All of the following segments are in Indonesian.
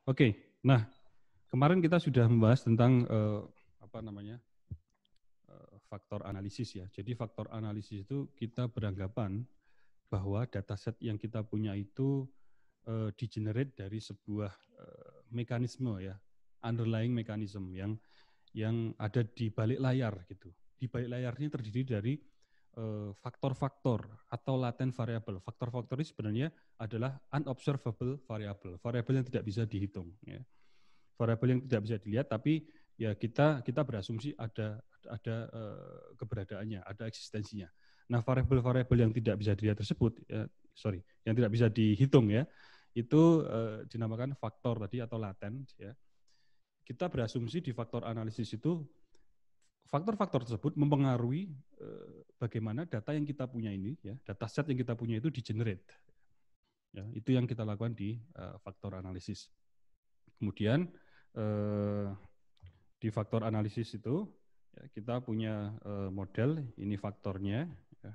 Oke, nah kemarin kita sudah membahas tentang faktor analisis ya. Jadi faktor analisis itu kita beranggapan bahwa dataset yang kita punya itu di-generate dari sebuah mekanisme ya, underlying mechanism yang ada di balik layar gitu. Di balik layar ini terdiri dari faktor-faktor atau latent variable. Faktor-faktor ini sebenarnya adalah unobservable variable, variabel yang tidak bisa dihitung. Ya. Variabel yang tidak bisa dilihat, tapi ya kita berasumsi ada keberadaannya, ada eksistensinya. Nah, variabel-variabel yang tidak bisa dilihat tersebut, yang tidak bisa dihitung ya, itu dinamakan faktor tadi atau laten. Ya. Kita berasumsi di faktor analisis itu faktor-faktor tersebut mempengaruhi bagaimana data yang kita punya ini, ya, data set yang kita punya itu di-generate. Ya, itu yang kita lakukan di faktor analisis. Kemudian di faktor analisis itu ya, kita punya model, ini faktornya. Ya.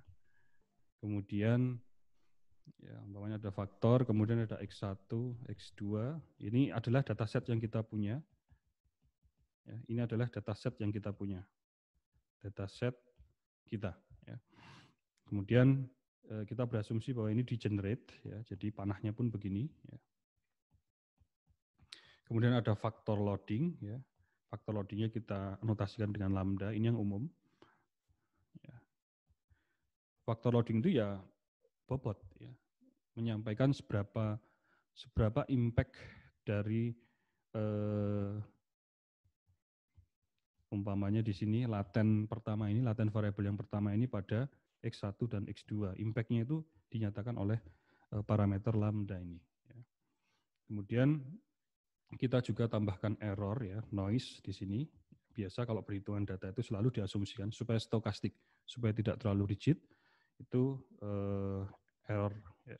Kemudian ya, umpamanya ada faktor, kemudian ada X1, X2. Ini adalah dataset yang kita punya. Ya, ini adalah dataset yang kita punya. Dataset kita. Ya. Kemudian kita berasumsi bahwa ini di-generate, ya, jadi panahnya pun begini. Ya. Kemudian ada faktor loading. Ya. Faktor loadingnya kita anotasikan dengan lambda, ini yang umum. Ya. Faktor loading itu ya bobot, ya, menyampaikan seberapa impact dari umpamanya di sini laten pertama ini, laten variabel yang pertama ini pada X1 dan X2. Impact-nya itu dinyatakan oleh parameter lambda ini. Ya. Kemudian kita juga tambahkan error, ya, noise di sini. Biasa kalau perhitungan data itu selalu diasumsikan supaya stokastik, supaya tidak terlalu rigid, itu error. Ya.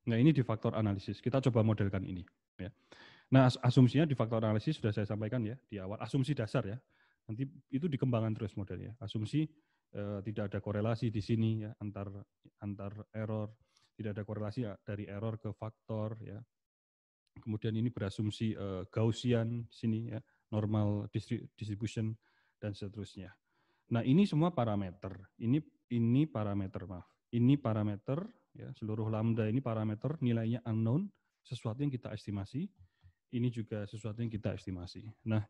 Nah, ini di faktor analisis. Kita coba modelkan ini. Ya. Nah, asumsinya di faktor analisis sudah saya sampaikan ya di awal. Asumsi dasar ya. Nanti itu dikembangkan terus modelnya. Asumsi tidak ada korelasi di sini ya antar error, tidak ada korelasi ya, dari error ke faktor ya. Kemudian ini berasumsi Gaussian sini ya, normal distribution dan seterusnya. Nah, ini semua parameter. Ini parameter, maaf. Ini parameter ya, seluruh lambda ini parameter, nilainya unknown, sesuatu yang kita estimasi. Ini juga sesuatu yang kita estimasi. Nah,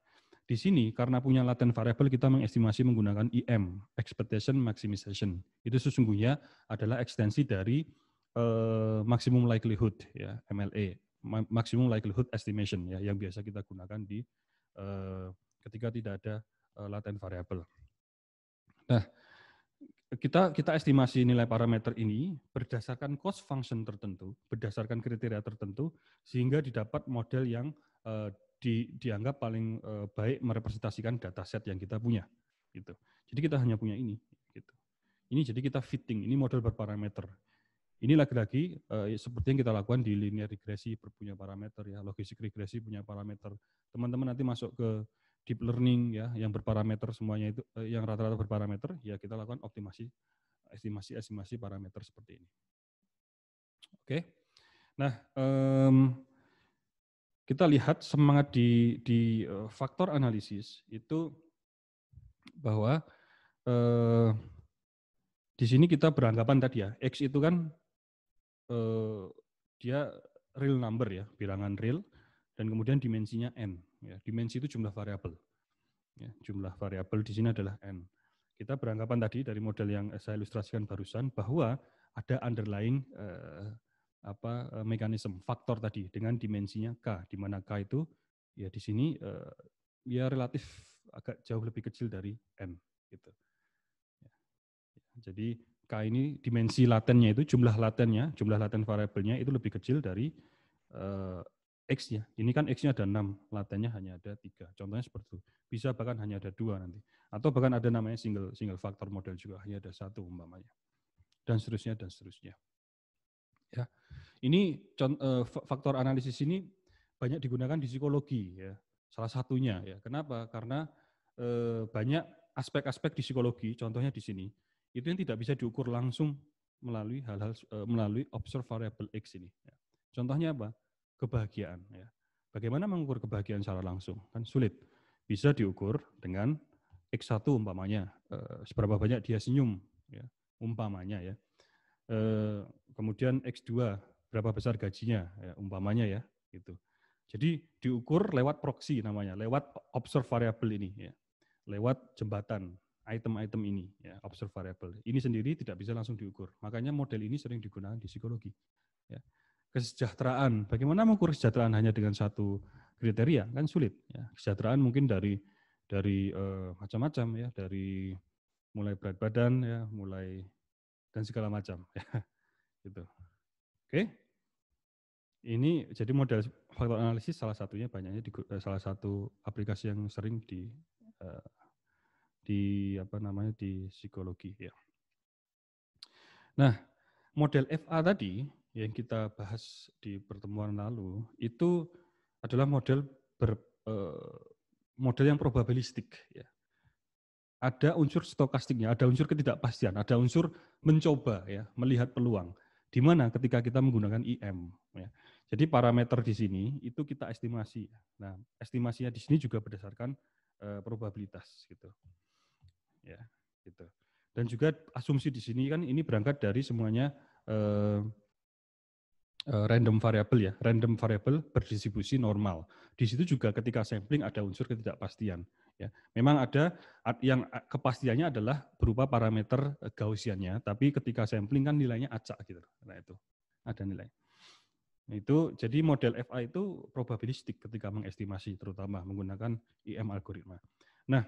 di sini karena punya latent variable kita mengestimasi menggunakan IM, expectation maximization. Itu sesungguhnya adalah ekstensi dari maximum likelihood ya, MLA, maximum likelihood estimation ya, yang biasa kita gunakan di ketika tidak ada latent variable. Nah, kita estimasi nilai parameter ini berdasarkan cost function tertentu, berdasarkan kriteria tertentu, sehingga didapat model yang dianggap paling baik merepresentasikan dataset yang kita punya. Gitu. Jadi kita hanya punya ini. Gitu. Ini jadi kita fitting, ini model berparameter. Ini lagi-lagi seperti yang kita lakukan di linear regresi punya parameter ya, logistik regresi punya parameter. Teman-teman nanti masuk ke deep learning ya, yang berparameter semuanya itu, yang rata-rata berparameter, ya kita lakukan estimasi parameter seperti ini. Oke, nah kita lihat semangat di faktor analisis itu bahwa di sini kita beranggapan tadi ya, X itu kan dia real number ya, bilangan real, dan kemudian dimensinya n. Ya, dimensi itu jumlah variabel. Ya, jumlah variabel di sini adalah n. Kita beranggapan tadi dari model yang saya ilustrasikan barusan bahwa ada underlying mekanisme faktor tadi dengan dimensinya k, di mana k itu ya di sini ya relatif agak jauh lebih kecil dari n. Gitu. Ya. Jadi K ini dimensi latennya itu, jumlah laten variabelnya itu lebih kecil dari X-nya. Ini kan X-nya ada 6, latennya hanya ada 3. Contohnya seperti itu. Bisa bahkan hanya ada 2 nanti. Atau bahkan ada namanya single factor model juga, hanya ada 1 umpamanya. Dan seterusnya, dan seterusnya. Ya. Ini faktor analisis ini banyak digunakan di psikologi. Ya. Salah satunya. Ya. Kenapa? Karena banyak aspek-aspek di psikologi, contohnya di sini, itu yang tidak bisa diukur langsung melalui melalui observe variable X ini. Ya. Contohnya apa? Kebahagiaan. Ya. Bagaimana mengukur kebahagiaan secara langsung? Kan sulit. Bisa diukur dengan X1 umpamanya, seberapa banyak dia senyum, ya, umpamanya ya. Kemudian X2, berapa besar gajinya, ya, umpamanya ya, gitu. Jadi diukur lewat proxy namanya, lewat observe variable ini, ya, lewat jembatan item-item ini, ya, observe variable. Ini sendiri tidak bisa langsung diukur. Makanya model ini sering digunakan di psikologi. Ya. Kesejahteraan, bagaimana mengukur kesejahteraan hanya dengan satu kriteria? Kan sulit. Ya. Kesejahteraan mungkin dari macam-macam ya, dari mulai berat badan ya, mulai dan segala macam. Ya. Gitu. Oke. Ini jadi model faktor analisis salah satunya banyaknya salah satu aplikasi yang sering di psikologi ya. Nah, model FA tadi yang kita bahas di pertemuan lalu itu adalah model model yang probabilistik ya. Ada unsur stokastiknya, ada unsur ketidakpastian, ada unsur mencoba ya, melihat peluang. Di mana ketika kita menggunakan IM ya. Jadi parameter di sini itu kita estimasi. Nah, estimasinya di sini juga berdasarkan probabilitas gitu. Ya, gitu. Dan juga asumsi di sini kan ini berangkat dari semuanya random variable ya, random variable berdistribusi normal. Di situ juga ketika sampling ada unsur ketidakpastian. Ya, memang ada yang kepastiannya adalah berupa parameter Gaussiannya, tapi ketika sampling kan nilainya acak gitu. Nah itu ada nilai. Itu jadi model FA itu probabilistik ketika mengestimasi, terutama menggunakan IM algoritma. Nah,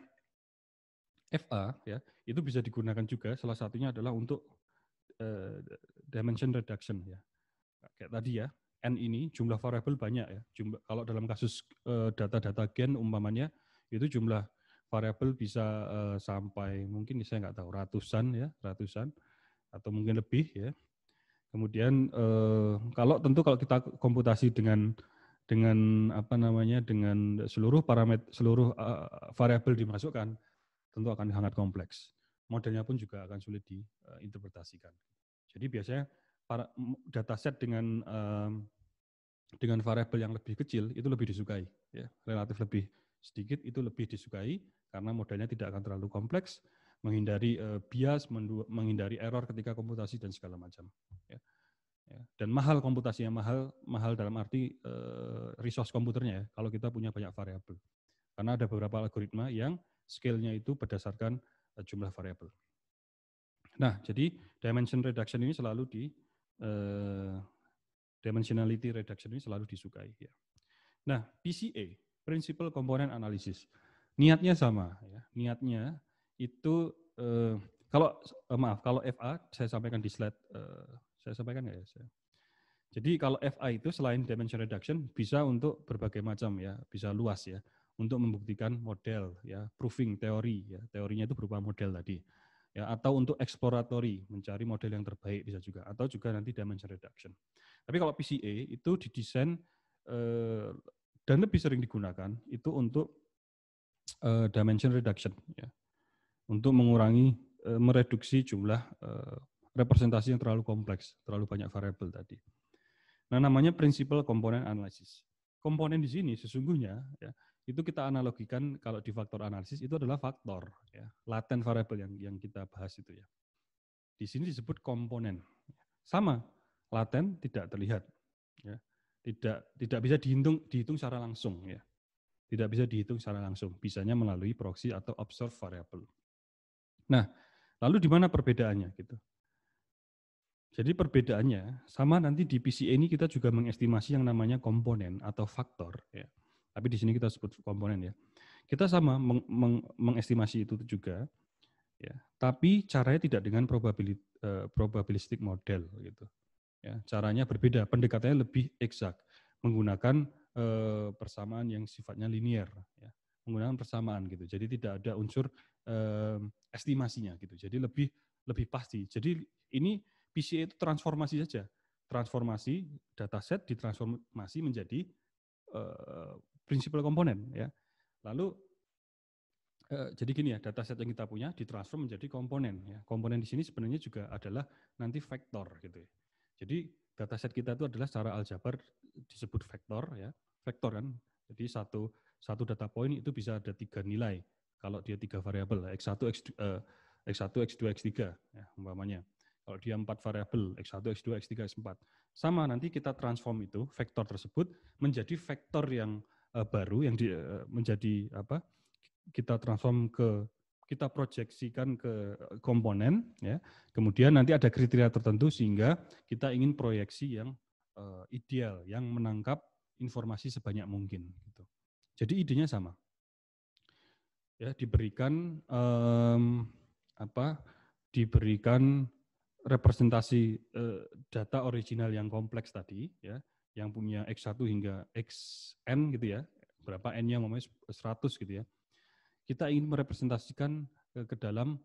FA ya itu bisa digunakan juga. Salah satunya adalah untuk dimension reduction ya. Kayak tadi ya, N ini jumlah variabel banyak ya. Kalau dalam kasus data-data gen umpamanya itu jumlah variabel bisa sampai mungkin saya nggak tahu ratusan atau mungkin lebih ya. Kemudian kalau kita komputasi dengan seluruh parameter variabel dimasukkan tentu akan sangat kompleks. Modelnya pun juga akan sulit diinterpretasikan. Jadi biasanya dataset dengan variabel yang lebih kecil itu lebih disukai, ya, relatif lebih sedikit itu lebih disukai karena modelnya tidak akan terlalu kompleks, menghindari bias, menghindari error ketika komputasi dan segala macam. Ya. Ya. Dan mahal komputasinya, mahal dalam arti resource komputernya ya, kalau kita punya banyak variabel. Karena ada beberapa algoritma yang scale-nya itu berdasarkan jumlah variabel. Nah, jadi dimension reduction ini selalu dimensionality reduction ini selalu disukai. Ya. Nah, PCA, Principal Component Analysis, niatnya sama. Ya. Niatnya itu, kalau FA, saya sampaikan di slide, saya sampaikan nggak ya? Jadi kalau FA itu selain dimension reduction, bisa untuk berbagai macam ya, bisa luas ya, untuk membuktikan model, ya, proving teori, ya, teorinya itu berupa model tadi. Ya, atau untuk exploratory, mencari model yang terbaik bisa juga, atau juga nanti dimension reduction. Tapi kalau PCA itu didesain dan lebih sering digunakan itu untuk dimension reduction, ya, untuk mengurangi, mereduksi jumlah representasi yang terlalu kompleks, terlalu banyak variabel tadi. Nah, namanya principal component analysis. Komponen di sini sesungguhnya ya, itu kita analogikan kalau di faktor analisis itu adalah faktor ya, laten variabel yang kita bahas itu ya. Di sini disebut komponen. Sama, laten tidak terlihat ya. Tidak bisa dihitung secara langsung ya. Tidak bisa dihitung secara langsung, bisanya melalui proxy atau observe variable. Nah, lalu di mana perbedaannya gitu? Jadi perbedaannya sama nanti di PCA ini kita juga mengestimasi yang namanya komponen atau faktor ya. Tapi di sini kita sebut komponen ya. Kita sama mengestimasi itu juga ya. Tapi caranya tidak dengan probabilistic model gitu. Ya, caranya berbeda, pendekatannya lebih eksak menggunakan persamaan yang sifatnya linear ya. Menggunakan persamaan gitu. Jadi tidak ada unsur estimasinya gitu. Jadi lebih pasti. Jadi ini PCA itu transformasi saja. Transformasi dataset ditransformasi menjadi prinsipal komponen ya. Lalu Jadi gini ya, dataset yang kita punya ditransfer menjadi komponen. Ya. Komponen di sini sebenarnya juga adalah nanti vektor gitu ya. Jadi dataset kita itu adalah secara aljabar disebut vektor ya, vektor kan. Jadi satu data point itu bisa ada 3 nilai. Kalau dia 3 variabel, x1, x1, x2, x3 ya, umpamanya. Kalau dia 4 variabel, x1, x2, x3, x4. Sama nanti kita transform itu vektor tersebut menjadi vektor yang baru yang menjadi apa? Kita transform kita proyeksikan ke komponen ya. Kemudian nanti ada kriteria tertentu sehingga kita ingin proyeksi yang ideal yang menangkap informasi sebanyak mungkin gitu. Jadi idenya sama. Ya, diberikan diberikan representasi data original yang kompleks tadi ya, yang punya x1 hingga xn gitu ya. Berapa n-nya namanya 100 gitu ya. Kita ingin merepresentasikan ke dalam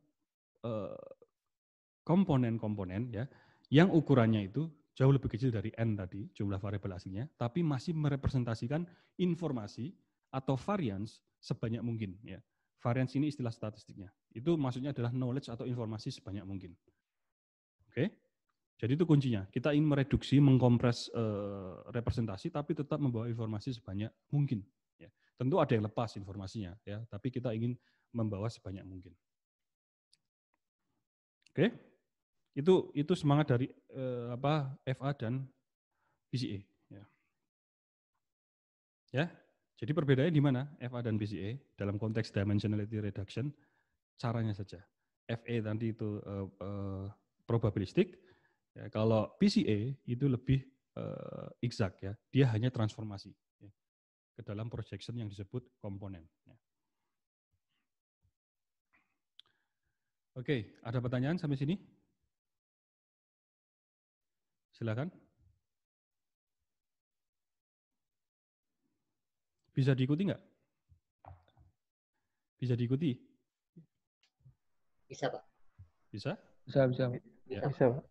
komponen-komponen ya yang ukurannya itu jauh lebih kecil dari n tadi jumlah variabel aslinya, tapi masih merepresentasikan informasi atau variance sebanyak mungkin ya. Variance ini istilah statistiknya. Itu maksudnya adalah knowledge atau informasi sebanyak mungkin. Oke? Jadi itu kuncinya. Kita ingin mereduksi, mengkompres representasi, tapi tetap membawa informasi sebanyak mungkin. Ya. Tentu ada yang lepas informasinya, ya, tapi kita ingin membawa sebanyak mungkin. Oke, itu semangat dari FA dan PCA. Ya, jadi perbedaannya di mana FA dan PCA dalam konteks dimensionality reduction? Caranya saja. FA tadi itu probabilistik. Ya, kalau PCA itu lebih exact ya, dia hanya transformasi ya, ke dalam projection yang disebut komponen. Ya. Oke, ada pertanyaan sampai sini? Silakan. Bisa diikuti nggak? Bisa diikuti? Bisa, Pak. Bisa? Bisa. Ya. Bisa, Pak.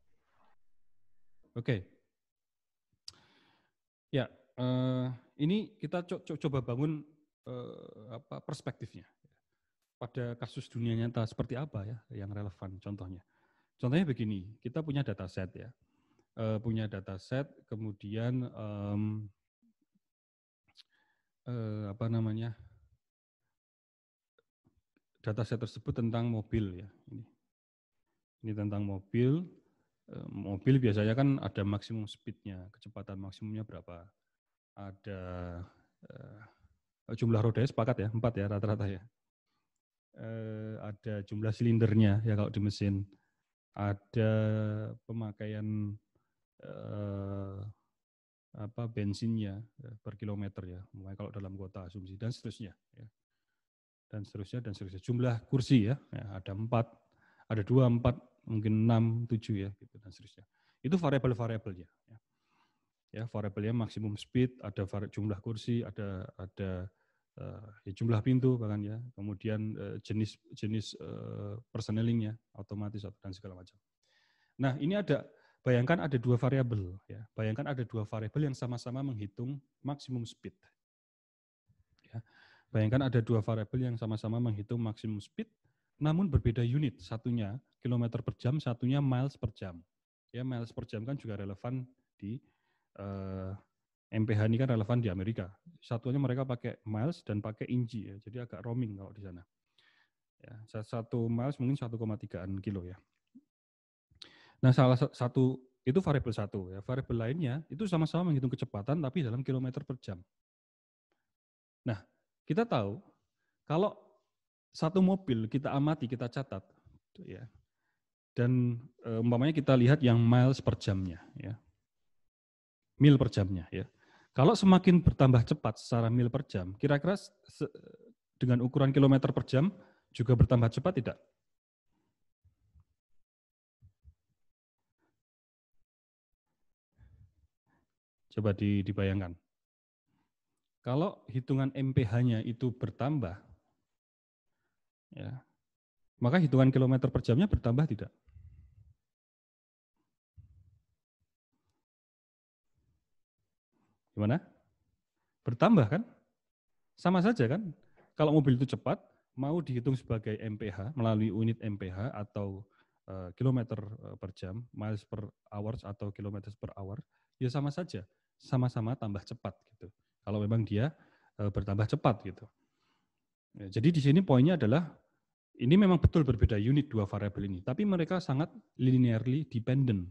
Oke. Ya, ini kita coba bangun perspektifnya. Pada kasus dunia nyata seperti apa ya yang relevan contohnya. Contohnya begini, kita punya dataset ya. Punya dataset, kemudian dataset tersebut tentang mobil ya. Ini tentang mobil. Mobil biasanya kan ada maksimum speed-nya, kecepatan maksimumnya berapa. Ada jumlah rodanya sepakat ya, 4 ya rata-rata ya. Ada jumlah silindernya ya kalau di mesin. Ada pemakaian bensinnya per kilometer ya, mulai kalau dalam kota asumsi dan seterusnya ya. Dan seterusnya. Jumlah kursi ya, ada 4, ada 2, 4, mungkin 6, 7 ya gitu dan seterusnya. Itu variabel-variabelnya ya. Ya, variabelnya maksimum speed, ada jumlah kursi, ada jumlah pintu bahkan ya, kemudian jenis personnelingnya otomatis dan segala macam. Nah, ini bayangkan ada 2 variabel ya. Bayangkan ada 2 variabel yang sama-sama menghitung maksimum speed. Ya. Bayangkan ada 2 variabel yang sama-sama menghitung maksimum speed, namun berbeda unit. Satunya kilometer per jam, satunya miles per jam. Ya, miles per jam kan juga relevan di MPH ini kan relevan di Amerika. Satunya mereka pakai miles dan pakai inci ya. Jadi agak roaming kalau di sana. Ya, 1 miles mungkin 1,3 kilo ya. Nah, salah satu itu variabel 1 ya. Variabel lainnya itu sama-sama menghitung kecepatan tapi dalam kilometer per jam. Nah, kita tahu kalau satu mobil kita amati, kita catat ya. Dan umpamanya kita lihat yang miles per jamnya ya. Mil per jamnya ya. Kalau semakin bertambah cepat secara mil per jam, kira-kira dengan ukuran kilometer per jam juga bertambah cepat tidak? Coba dibayangkan. Kalau hitungan MPH-nya itu bertambah, ya, maka hitungan kilometer per jamnya bertambah tidak? Gimana? Bertambah kan? Sama saja kan? Kalau mobil itu cepat, mau dihitung sebagai MPH melalui unit MPH atau kilometer per jam, miles per hours atau kilometers per hour, ya sama saja, sama-sama tambah cepat gitu. Kalau memang dia bertambah cepat gitu. Ya, jadi di sini poinnya adalah ini memang betul berbeda unit dua variabel ini, tapi mereka sangat linearly dependent.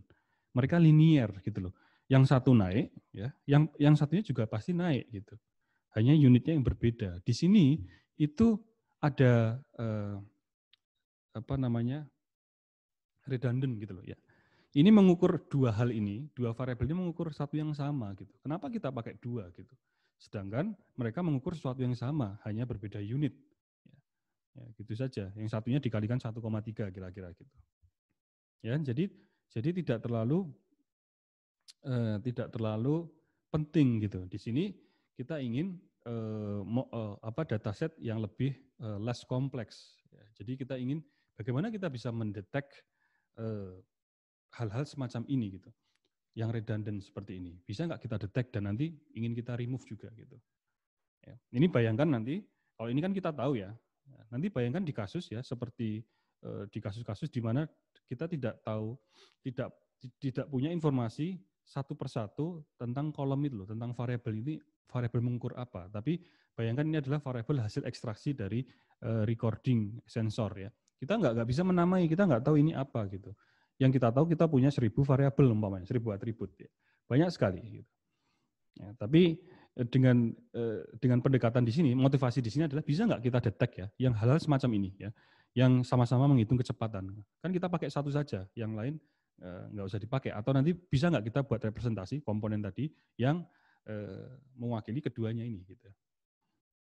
Mereka linear gitu loh. Yang satu naik, ya, yang satunya juga pasti naik gitu. Hanya unitnya yang berbeda. Di sini itu ada apa namanya redundant gitu loh ya. Ini mengukur dua hal ini, dua variabel ini mengukur satu yang sama gitu. Kenapa kita pakai dua gitu? Sedangkan mereka mengukur sesuatu yang sama, hanya berbeda unit. Ya, gitu saja. Yang satunya dikalikan 1,3 kira-kira gitu. Ya, jadi tidak terlalu penting gitu. Di sini kita ingin dataset yang lebih less kompleks. Ya, jadi kita ingin bagaimana kita bisa mendetek hal-hal semacam ini gitu, yang redundant seperti ini. Bisa nggak kita detek dan nanti ingin kita remove juga gitu. Ya. Ini bayangkan nanti, kalau ini kan kita tahu ya, nanti bayangkan di kasus ya, seperti di kasus-kasus di mana kita tidak tahu, tidak punya informasi satu persatu tentang kolom itu loh, tentang variabel ini, variabel mengukur apa. Tapi bayangkan ini adalah variabel hasil ekstraksi dari recording sensor ya. Kita nggak bisa menamai, kita nggak tahu ini apa gitu. Yang kita tahu kita punya 1000 variabel umpamanya, 1000 atribut ya. Banyak sekali gitu. Ya, tapi dengan pendekatan di sini, motivasi di sini adalah bisa nggak kita detek ya, yang hal-hal semacam ini ya, yang sama-sama menghitung kecepatan. Kan kita pakai satu saja, yang lain nggak usah dipakai. Atau nanti bisa nggak kita buat representasi komponen tadi yang mewakili keduanya ini gitu.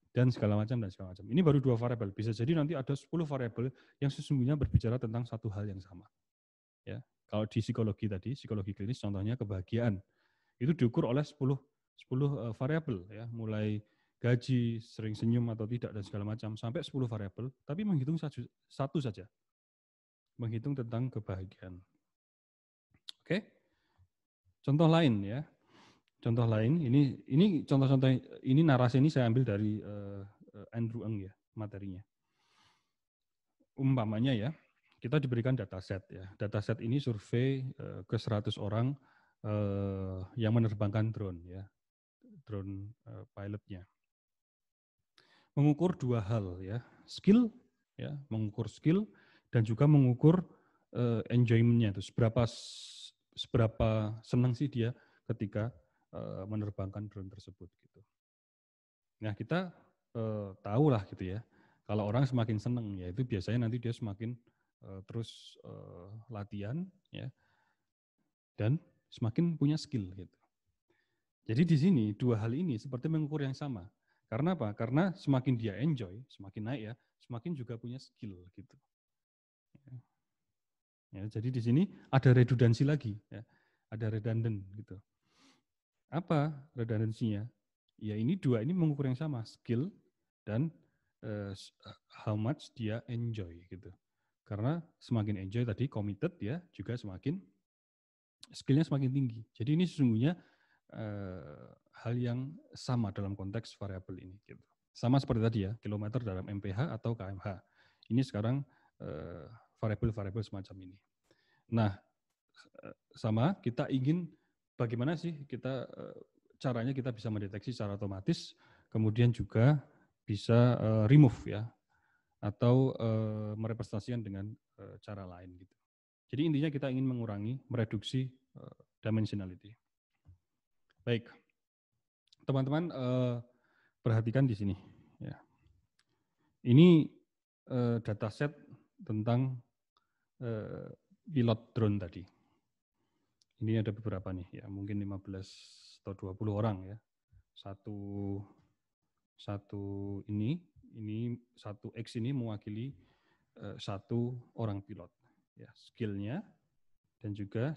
Dan segala macam. Ini baru dua variabel. Bisa jadi nanti ada 10 variabel yang sesungguhnya berbicara tentang satu hal yang sama. Ya, kalau di psikologi tadi, psikologi klinis contohnya kebahagiaan, itu diukur oleh 10 variabel ya, mulai gaji, sering senyum atau tidak dan segala macam sampai 10 variabel, tapi menghitung satu saja. Menghitung tentang kebahagiaan. Oke. Contoh lain ya. Contoh lain ini contoh-contoh ini narasi ini saya ambil dari Andrew Ng ya, materinya. Umpamanya ya, kita diberikan dataset ya. Dataset ini survei ke 100 orang yang menerbangkan drone ya. Drone pilotnya. Mengukur dua hal ya, skill ya, mengukur skill dan juga mengukur enjoyment-nya itu seberapa senang sih dia ketika menerbangkan drone tersebut gitu. Nah, kita tahu lah gitu ya. Kalau orang semakin senang ya itu biasanya nanti dia semakin terus latihan ya dan semakin punya skill gitu. Jadi di sini dua hal ini seperti mengukur yang sama. Karena apa? Karena semakin dia enjoy, semakin naik ya, semakin juga punya skill gitu. Ya, jadi di sini ada redundansi lagi, ya, ada redundant gitu. Apa redundansinya? Ya ini dua ini mengukur yang sama, skill dan how much dia enjoy gitu. Karena semakin enjoy tadi committed ya, juga semakin skillnya semakin tinggi. Jadi ini sesungguhnya hal yang sama dalam konteks variabel ini. Gitu. Sama seperti tadi ya, kilometer dalam MPH atau KMH. Ini sekarang variabel-variabel semacam ini. Nah, sama kita ingin bagaimana sih kita caranya kita bisa mendeteksi secara otomatis, kemudian juga bisa remove ya, atau merepresentasikan dengan cara lain gitu. Jadi intinya kita ingin mengurangi, mereduksi dimensionality. Baik, teman-teman perhatikan di sini. Ya. Ini dataset tentang pilot drone tadi. Ini ada beberapa nih, ya mungkin 15 atau 20 orang ya. Satu ini satu X ini mewakili satu orang pilot. Ya, skillnya dan juga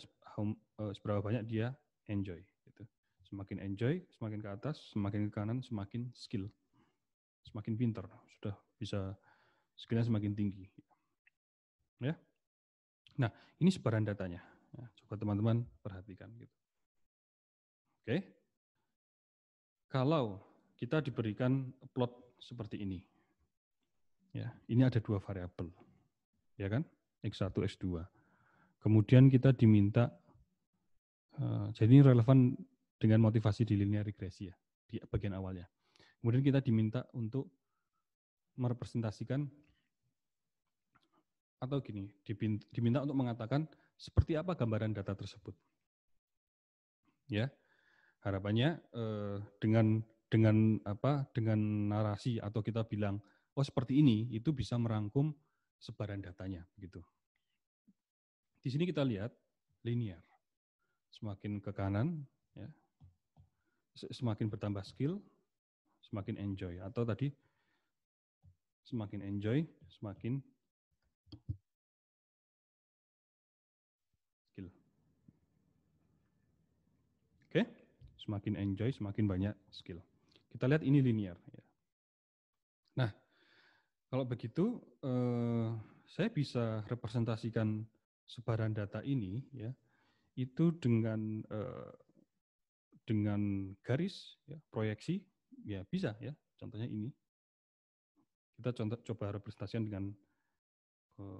seberapa banyak dia enjoy. Gitu. Semakin enjoy, semakin ke atas, semakin ke kanan, semakin skill. Semakin pintar, sudah bisa skillnya semakin tinggi. Ya. Nah, ini sebaran datanya. Ya, coba teman-teman perhatikan. Gitu. Oke. Kalau kita diberikan plot seperti ini. Ya, ini ada dua variabel, ya kan? X1, X2. Kemudian kita diminta, jadi ini relevan dengan motivasi di linear regresi ya, di bagian awalnya. Kemudian kita diminta untuk merepresentasikan, atau gini, diminta untuk mengatakan seperti apa gambaran data tersebut. Ya, harapannya dengan narasi atau kita bilang, oh seperti ini, itu bisa merangkum sebaran datanya, begitu. Di sini kita lihat linear, semakin ke kanan, ya, semakin bertambah skill, semakin enjoy, atau tadi semakin enjoy, semakin skill. Oke, semakin enjoy, semakin banyak skill. Kita lihat ini linear. Ya. Nah, kalau begitu, saya bisa representasikan sebaran data ini, ya, itu dengan garis, ya, proyeksi, ya bisa, ya. Contohnya ini. Kita coba representasikan dengan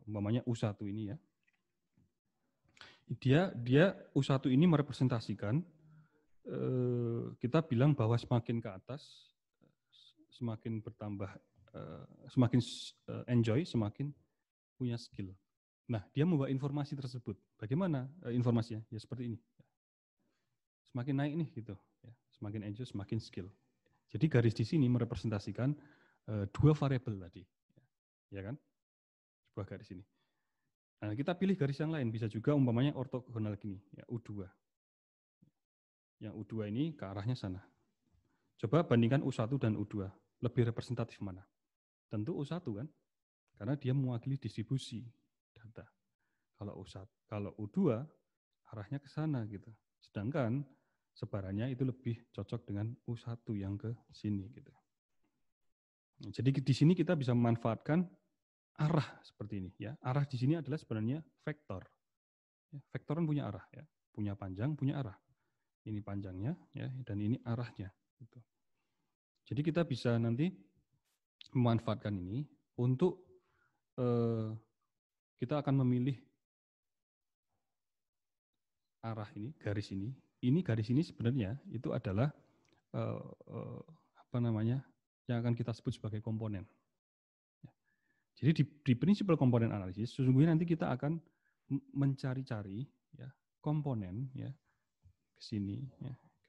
umpamanya U1 ini, ya. Dia U1 ini merepresentasikan, kita bilang bahwa semakin ke atas, semakin bertambah, semakin enjoy, semakin punya skill. Nah, dia membawa informasi tersebut. Bagaimana informasinya? Ya seperti ini. Semakin naik nih gitu, ya. Semakin enjoy, semakin skill. Jadi garis di sini merepresentasikan dua variabel tadi, ya kan? Sebuah garis ini. Nah, kita pilih garis yang lain, bisa juga umpamanya ortogonal gini, ya U2. Yang U2 ini ke arahnya sana. Coba bandingkan U1 dan U2, lebih representatif mana? Tentu U1 kan, karena dia mewakili distribusi data. Kalau U2 arahnya ke sana gitu. Sedangkan sebarannya itu lebih cocok dengan U1 yang ke sini gitu. Jadi di sini kita bisa memanfaatkan arah seperti ini ya. Arah di sini adalah sebenarnya vektor. Vektor kan punya arah ya, punya panjang, punya arah. Ini panjangnya ya, dan ini arahnya gitu. Jadi kita bisa nanti memanfaatkan ini untuk kita akan memilih arah ini, garis ini. Ini garis ini sebenarnya itu adalah apa namanya, yang akan kita sebut sebagai komponen. Jadi di prinsipal komponen analisis sesungguhnya nanti kita akan mencari-cari ya komponen ya ke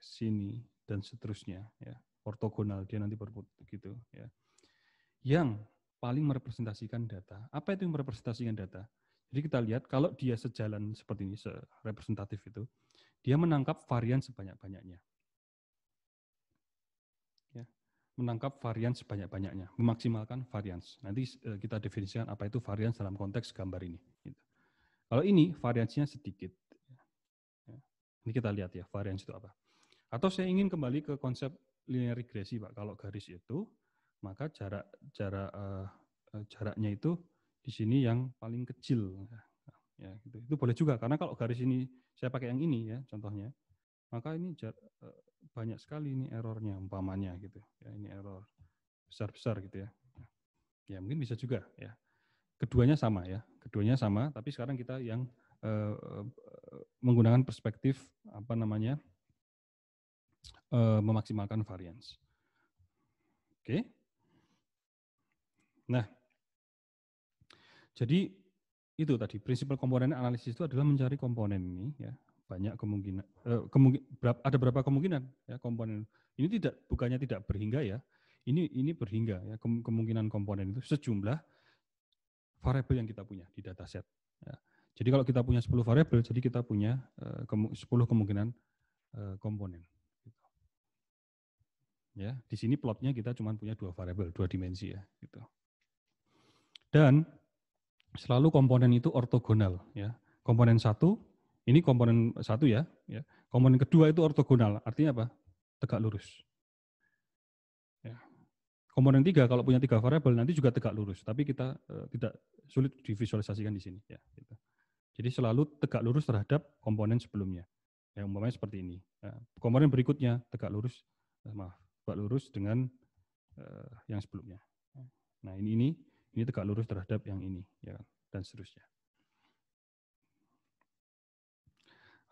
sini dan seterusnya ya, ortogonal dia nanti begitu ya. Yang paling merepresentasikan data. Apa itu yang merepresentasikan data? Jadi kita lihat kalau dia sejalan seperti ini, representatif itu, dia menangkap varian sebanyak-banyaknya. Ya, menangkap varian sebanyak-banyaknya, memaksimalkan varians. Nanti kita definisikan apa itu varians dalam konteks gambar ini. Gitu. Kalau ini variansinya sedikit. Ya. Ini kita lihat ya, varians itu apa. Atau saya ingin kembali ke konsep linear regresi, Pak. Kalau garis itu, maka jaraknya itu di sini yang paling kecil. Ya, gitu. Itu boleh juga, karena kalau garis ini saya pakai yang ini ya, contohnya, maka ini banyak sekali ini errornya umpamanya gitu. Ya, ini error besar-besar gitu ya. Ya mungkin bisa juga ya. Keduanya sama ya, keduanya sama, tapi sekarang kita yang menggunakan perspektif apa namanya, memaksimalkan varians. Oke. Nah, jadi itu tadi prinsipal komponen analisis itu adalah mencari komponen ini ya, banyak kemungkinan, ada berapa kemungkinan ya komponen ini, bukannya tidak berhingga ya, ini berhingga ya, kemungkinan komponen itu sejumlah variabel yang kita punya di dataset ya. Jadi kalau kita punya 10 variabel, jadi kita punya 10 kemungkinan komponen gitu. Ya, di sini plotnya kita cuma punya 2 variabel, 2 dimensi ya gitu. Dan selalu komponen itu ortogonal ya. Komponen 1 ini komponen 1 ya, ya. Komponen kedua itu ortogonal, artinya apa? Tegak lurus. Ya. Komponen 3 kalau punya 3 variabel nanti juga tegak lurus, tapi kita tidak sulit divisualisasikan di sini ya gitu. Jadi selalu tegak lurus terhadap komponen sebelumnya. Ya, umpamanya seperti ini. Ya. Komponen berikutnya tegak lurus dengan yang sebelumnya. Nah, ini Ini tegak lurus terhadap yang ini, ya kan? Dan seterusnya.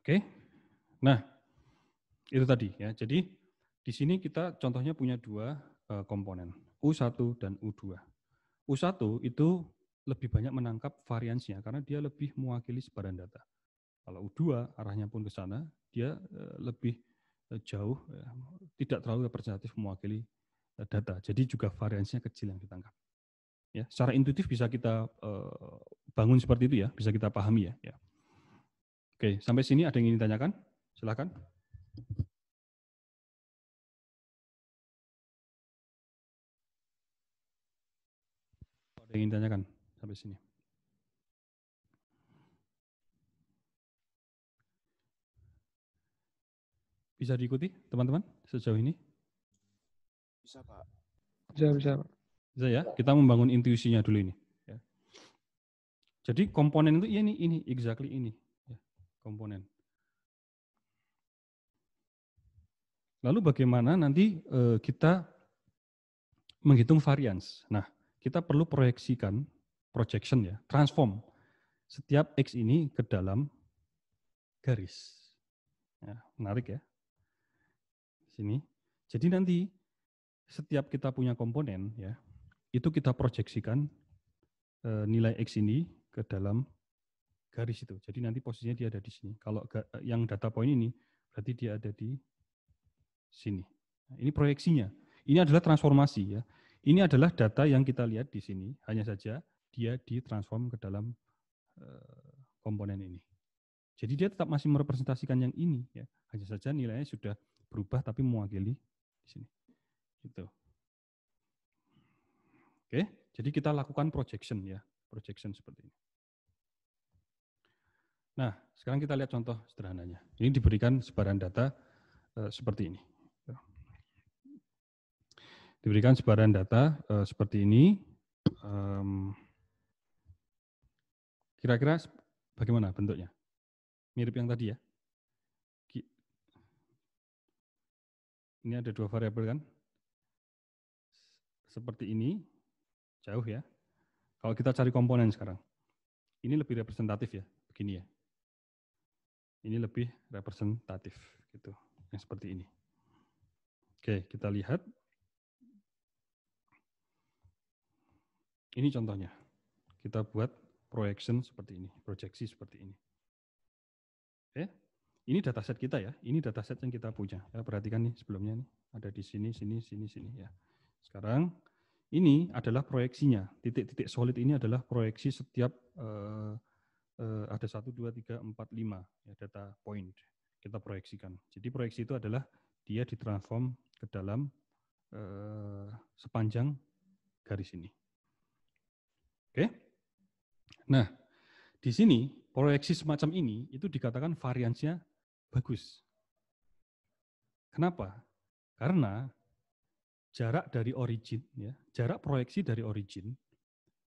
Oke. Nah, itu tadi ya. Jadi di sini kita contohnya punya dua komponen, U1 dan U2. U1 itu lebih banyak menangkap variansnya karena dia lebih mewakili sebaran data. Kalau U2 arahnya pun ke sana, dia lebih jauh, tidak terlalu representatif mewakili data. Jadi juga variansinya kecil yang ditangkap. Ya, secara intuitif bisa kita bangun seperti itu ya, bisa kita pahami ya. Oke, sampai sini ada yang ingin ditanyakan? Silakan. Ada yang ingin ditanyakan sampai sini? Bisa diikuti teman-teman sejauh ini? Bisa, Pak. Bisa, Pak. Bisa ya, kita membangun intuisinya dulu ini. Ya. Jadi komponen itu ini, exactly ini. Ya, komponen. Lalu bagaimana nanti kita menghitung varians? Nah, kita perlu proyeksikan, projection ya, transform setiap X ini ke dalam garis. Ya, menarik ya. Sini. Jadi nanti setiap kita punya komponen ya, itu kita proyeksikan nilai X ini ke dalam garis itu. Jadi nanti posisinya dia ada di sini. Kalau yang data point ini berarti dia ada di sini. Nah, ini proyeksinya. Ini adalah transformasi ya. Ini adalah data yang kita lihat di sini. Hanya saja dia ditransform ke dalam komponen ini. Jadi dia tetap masih merepresentasikan yang ini ya. Hanya saja nilainya sudah berubah tapi mewakili di sini. Gitu. Oke, jadi kita lakukan projection ya. Projection seperti ini. Nah, sekarang kita lihat contoh sederhananya. Ini diberikan sebaran data seperti ini. Diberikan sebaran data seperti ini. Kira-kira bagaimana bentuknya? Mirip yang tadi ya? Ini ada dua variabel kan? Seperti ini, jauh ya. Kalau kita cari komponen sekarang, ini lebih representatif ya, begini ya. Ini lebih representatif gitu, yang seperti ini. Oke, kita lihat. Ini contohnya. Kita buat projection seperti ini, proyeksi seperti ini. Oke, ini dataset kita ya. Ini dataset yang kita punya. Ya, perhatikan nih sebelumnya nih, ada di sini, sini, sini, sini ya. Sekarang ini adalah proyeksinya. Titik-titik solid ini adalah proyeksi setiap ada 1, 2, 3, 4, 5 ya, data point kita proyeksikan. Jadi proyeksi itu adalah dia ditransform ke dalam sepanjang garis ini. Oke. Nah, di sini proyeksi semacam ini itu dikatakan variansnya bagus. Kenapa? Karena jarak dari origin ya, jarak proyeksi dari origin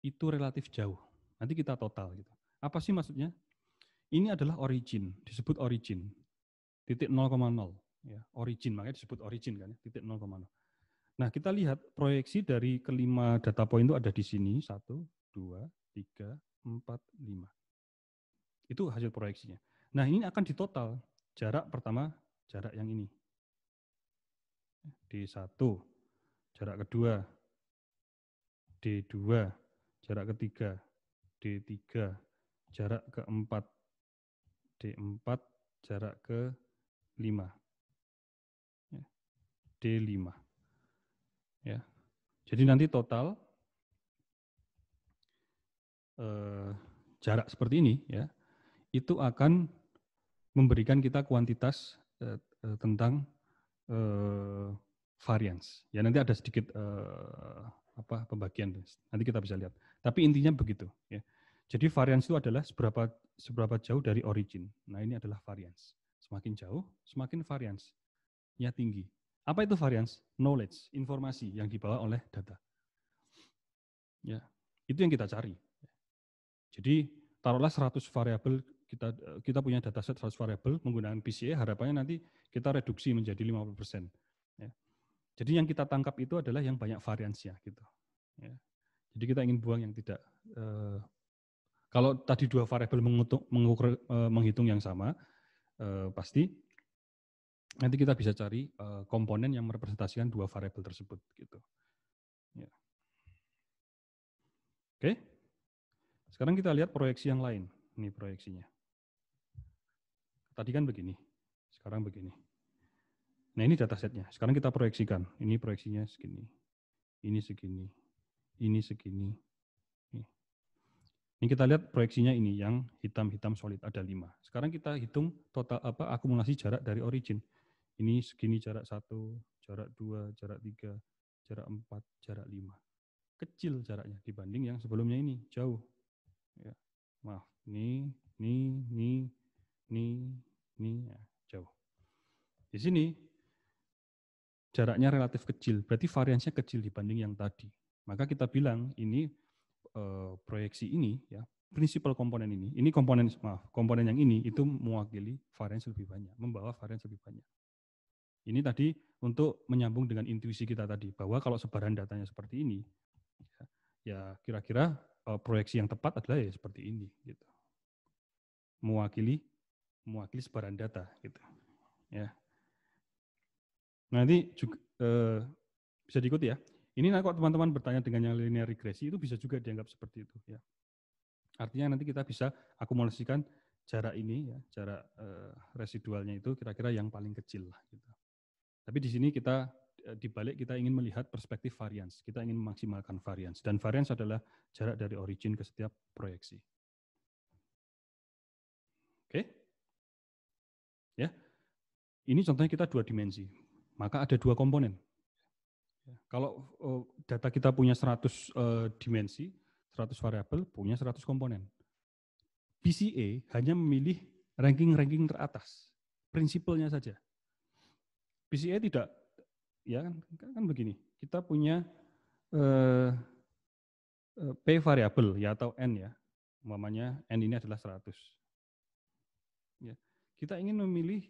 itu relatif jauh. Nanti kita total gitu. Apa sih maksudnya? Ini adalah origin, disebut origin. Titik 0,0 ya, origin, makanya disebut origin kan, titik 0,0. Nah, kita lihat proyeksi dari kelima data point itu ada di sini 1, 2, 3, 4, 5. Itu hasil proyeksinya. Nah, ini akan ditotal. Jarak pertama, jarak yang ini. D1, jarak kedua, D2, jarak ketiga, D3, jarak keempat, D4, jarak ke-5. D5. Ya. Jadi nanti total jarak seperti ini ya, itu akan memberikan kita kuantitas tentang variance. Ya nanti ada sedikit pembagian, nanti kita bisa lihat. Tapi intinya begitu. Ya. Jadi variance itu adalah seberapa jauh dari origin. Nah ini adalah variance. Semakin jauh, semakin variance-nya tinggi. Apa itu variance? Knowledge, informasi yang dibawa oleh data. Ya, itu yang kita cari. Jadi taruhlah 100 variabel, kita punya dataset 100 variabel menggunakan PCA, harapannya nanti kita reduksi menjadi 50%. Ya. Jadi yang kita tangkap itu adalah yang banyak variansnya gitu. Ya. Jadi kita ingin buang yang tidak, kalau tadi dua variabel menghitung yang sama, pasti nanti kita bisa cari komponen yang merepresentasikan dua variabel tersebut gitu. Ya. Oke, sekarang kita lihat proyeksi yang lain. Ini proyeksinya. Tadi kan begini, sekarang begini. Nah ini datasetnya. Sekarang kita proyeksikan. Ini proyeksinya segini, ini segini, ini segini. Ini kita lihat proyeksinya ini yang hitam-hitam solid ada 5. Sekarang kita hitung total akumulasi jarak dari origin. Ini segini jarak 1, jarak 2, jarak 3, jarak 4, jarak 5. Kecil jaraknya dibanding yang sebelumnya ini, jauh. Ya. Maaf, ini, ya, jauh. Di sini jaraknya relatif kecil, berarti variansinya kecil dibanding yang tadi. Maka kita bilang ini proyeksi ini, ya, prinsipal komponen ini komponen yang ini itu mewakili varians lebih banyak, membawa varians lebih banyak. Ini tadi untuk menyambung dengan intuisi kita tadi, bahwa kalau sebaran datanya seperti ini, ya kira-kira proyeksi yang tepat adalah ya seperti ini, gitu. Mewakili sebaran data, gitu. Ya. Nanti juga bisa diikuti ya. Ini kalau teman-teman bertanya dengan yang linear regresi itu bisa juga dianggap seperti itu, ya. Artinya nanti kita bisa akumulasikan jarak ini, ya, jarak residualnya itu kira-kira yang paling kecil lah, gitu. Tapi di sini kita dibalik kita ingin melihat perspektif varians. Kita ingin memaksimalkan varians, dan varians adalah jarak dari origin ke setiap proyeksi. Oke, ya. Ini contohnya kita 2 dimensi, maka ada 2 komponen. Kalau data kita punya 100 dimensi, 100 variabel, punya 100 komponen. PCA hanya memilih ranking-ranking teratas, prinsipalnya saja. PCA tidak, ya kan begini, kita punya P variabel ya atau N ya, umpamanya N ini adalah 100. Ya. Kita ingin memilih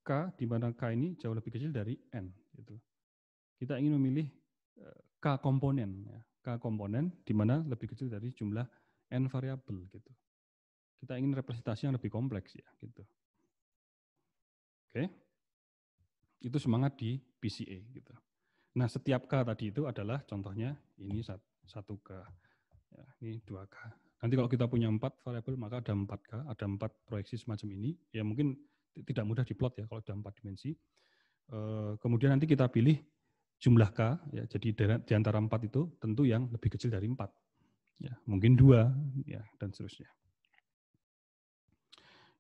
K, di mana K ini jauh lebih kecil dari N. Gitu. Kita ingin memilih K komponen, ya. K komponen di mana lebih kecil dari jumlah N variabel. Gitu. Kita ingin representasi yang lebih kompleks, ya. Gitu. Oke, itu semangat di PCA. Gitu. Nah, setiap K tadi itu adalah contohnya ini 1K, ya, ini 2K. Nanti kalau kita punya 4 variabel, maka ada 4K, ada 4 proyeksi semacam ini. Ya mungkin tidak mudah diplot ya kalau ada 4 dimensi. Kemudian nanti kita pilih jumlah K, ya, jadi di antara 4 itu tentu yang lebih kecil dari 4. Ya, mungkin 2, ya, dan seterusnya.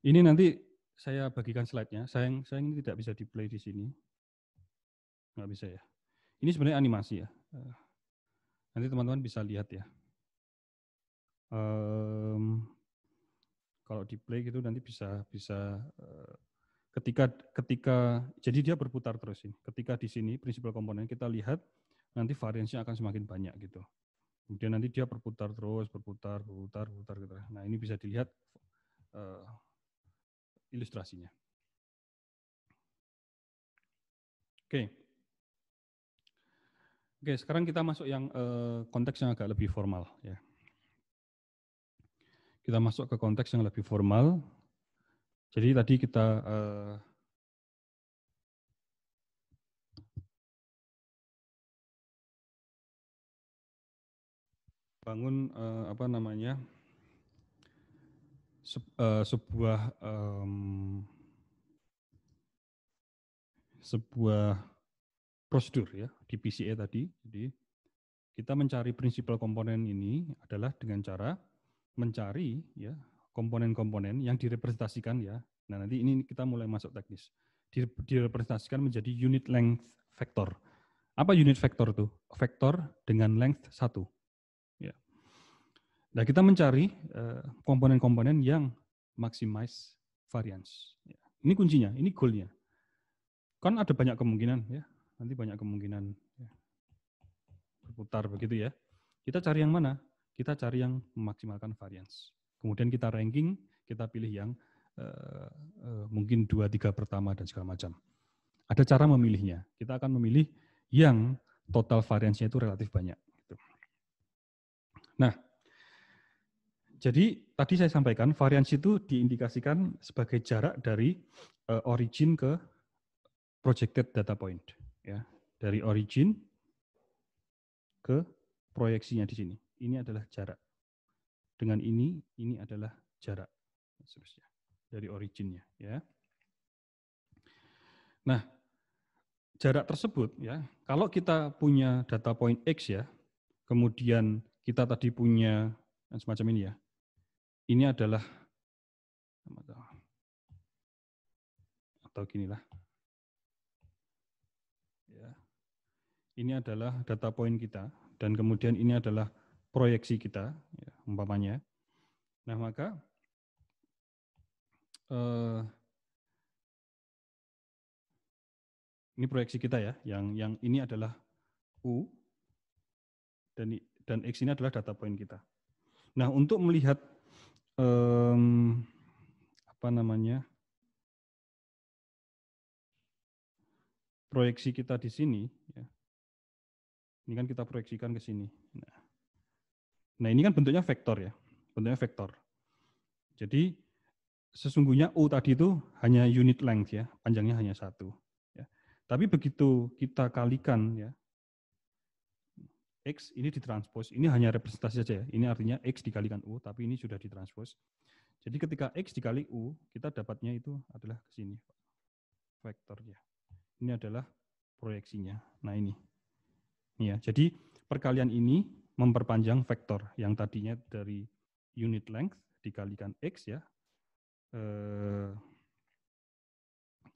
Ini nanti saya bagikan slide-nya. Sayang ini tidak bisa di-play di sini. Nggak bisa ya. Ini sebenarnya animasi ya. Nanti teman-teman bisa lihat ya. Kalau di play gitu nanti bisa ketika jadi dia berputar terus ini. Ketika di sini prinsipal komponen kita lihat nanti variansinya akan semakin banyak gitu. Kemudian nanti dia berputar terus, berputar gitu. Nah, ini bisa dilihat ilustrasinya. Oke, sekarang kita masuk yang konteks yang agak lebih formal ya. Kita masuk ke konteks yang lebih formal. Jadi tadi kita bangun sebuah prosedur ya di PCA tadi. Jadi kita mencari prinsipal komponen ini adalah dengan cara mencari ya komponen-komponen yang direpresentasikan ya. Nah, nanti ini kita mulai masuk teknis. Direpresentasikan menjadi unit length vector. Apa unit vector itu? Vektor dengan length 1. Ya. Nah, kita mencari komponen-komponen yang maximize variance. Ya. Ini kuncinya, ini goalnya. Kan ada banyak kemungkinan ya. Nanti banyak kemungkinan ya, berputar begitu ya. Kita cari yang mana? Kita cari yang memaksimalkan variance. Kemudian kita ranking, kita pilih yang mungkin 2-3 pertama dan segala macam. Ada cara memilihnya. Kita akan memilih yang total variance-nya itu relatif banyak. Nah, jadi tadi saya sampaikan variansi itu diindikasikan sebagai jarak dari origin ke projected data point, ya, dari origin ke proyeksinya di sini. Ini adalah jarak. Dengan ini adalah jarak, seterusnya dari originnya, ya. Nah, jarak tersebut, ya, kalau kita punya data point X, ya, kemudian kita tadi punya semacam ini, ya. Ini adalah atau ginilah. Ya. Ini adalah data point kita dan kemudian ini adalah proyeksi kita, ya, umpamanya. Nah, maka ini proyeksi kita, ya, yang ini adalah U dan X ini adalah data point kita. Nah, untuk melihat proyeksi kita di sini, ya, ini kan kita proyeksikan ke sini. Nah, ini kan bentuknya vektor, ya, bentuknya vektor. Jadi sesungguhnya U tadi itu hanya unit length, ya, panjangnya hanya 1. Ya. Tapi begitu kita kalikan, ya, X ini ditranspos, ini hanya representasi saja, ya. Ini artinya X dikalikan U, tapi ini sudah ditranspos. Jadi ketika X dikali U, kita dapatnya itu adalah ke sini, vektornya. Ini adalah proyeksinya. Nah, ini. Ya, jadi perkalian ini memperpanjang vektor yang tadinya dari unit length dikalikan X, ya.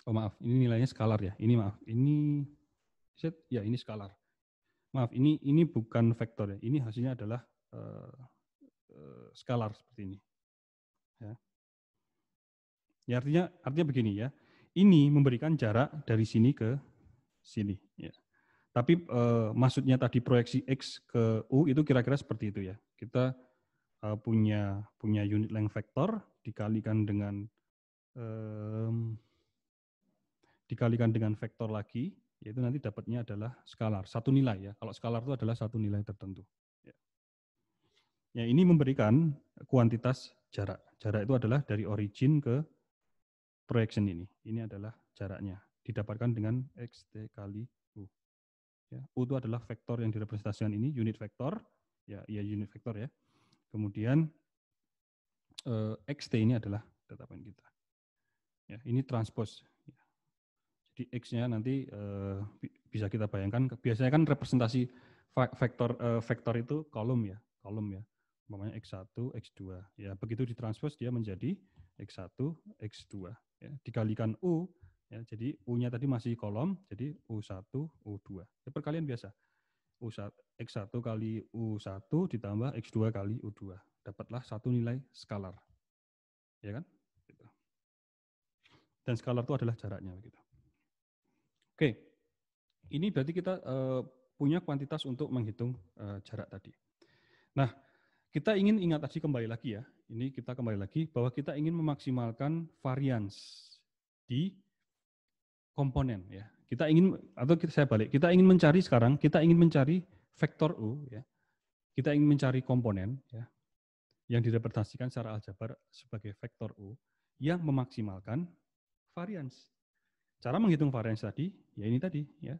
Oh maaf, ini nilainya skalar, ya. Ini maaf, ini ya ini skalar. Maaf, ini bukan vektor, ya. Ini hasilnya adalah skalar seperti ini. Ya. Ya, artinya begini, ya. Ini memberikan jarak dari sini ke sini, ya. Tapi maksudnya tadi proyeksi X ke U itu kira-kira seperti itu, ya. Kita punya unit length vektor dikalikan dengan vektor lagi, yaitu nanti dapatnya adalah skalar, satu nilai, ya. Kalau skalar itu adalah satu nilai tertentu. Ya, ini memberikan kuantitas jarak. Jarak itu adalah dari origin ke projection ini. Ini adalah jaraknya. Didapatkan dengan XT kali U. Ya, U itu adalah vektor yang direpresentasikan ini, unit vektor. Ya unit vektor, ya. Kemudian XT ini adalah data point kita. Ya, ini transpose. Ya. Jadi X-nya nanti bisa kita bayangkan, biasanya kan representasi vektor itu kolom, ya. Kolom, ya. Umpamanya X1, X2. Ya, begitu ditranspos dia menjadi X1, X2. Ya, dikalikan U, ya, jadi U-nya tadi masih kolom, jadi U1, U2. Ya, perkalian biasa. X1 kali U1 ditambah X2 kali U2. Dapatlah satu nilai skalar. Ya kan? Gitu. Dan skalar itu adalah jaraknya. Begitu. Oke, ini berarti kita punya kuantitas untuk menghitung jarak tadi. Nah, kita ingin ingat tadi kembali lagi, ya. Ini kita kembali lagi bahwa kita ingin memaksimalkan varians di komponen, ya. Kita ingin, atau saya balik, kita ingin mencari sekarang, kita ingin mencari vektor U, ya. Kita ingin mencari komponen, ya, yang direpresentasikan secara aljabar sebagai vektor U yang memaksimalkan varians. Cara menghitung varians tadi, ya ini tadi, ya.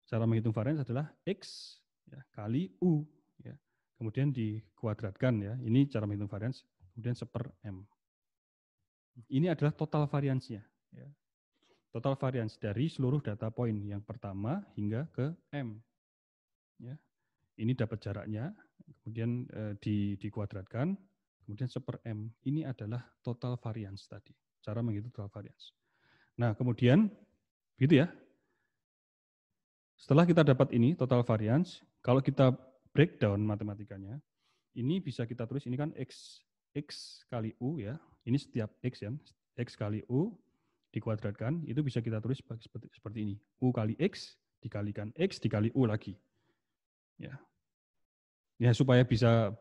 Cara menghitung varians adalah X, ya, kali U, ya. Kemudian dikuadratkan, ya. Ini cara menghitung varians, kemudian seper M. Ini adalah total variansnya, ya. Total varians dari seluruh data point yang pertama hingga ke M. Ya. Ini dapat jaraknya, kemudian dikuadratkan, kemudian seper M. Ini adalah total varians tadi, cara menghitung total varians. Nah, kemudian, gitu, ya. Setelah kita dapat ini, total variance, kalau kita breakdown matematikanya, ini bisa kita tulis, ini kan X kali U, ya. Ini setiap X, ya. X kali U dikuadratkan, itu bisa kita tulis seperti ini. U kali X dikalikan X dikali U lagi. Ya. Ya, supaya bisa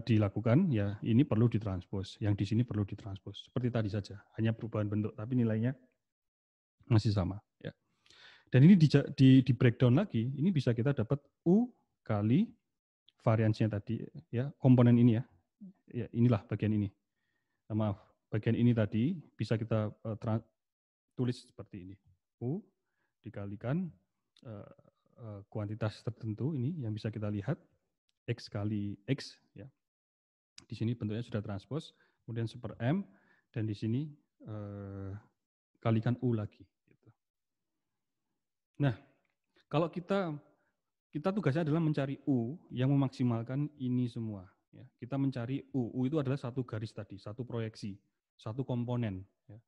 dilakukan, ya ini perlu ditranspos. Yang di sini perlu ditranspos. Seperti tadi saja, hanya perubahan bentuk, tapi nilainya masih sama. Ya. Dan ini di breakdown lagi, ini bisa kita dapat U kali variansnya tadi ya, komponen ini ya. Ya, inilah bagian ini. Maaf, bagian ini tadi bisa kita tulis seperti ini. U dikalikan kuantitas tertentu ini yang bisa kita lihat X kali X ya. Di sini bentuknya sudah transpose, kemudian super M, dan di sini kalikan U lagi. Gitu. Nah, kalau kita tugasnya adalah mencari U yang memaksimalkan ini semua. Ya. Kita mencari U. U itu adalah satu garis tadi, satu proyeksi, satu komponen. Ya.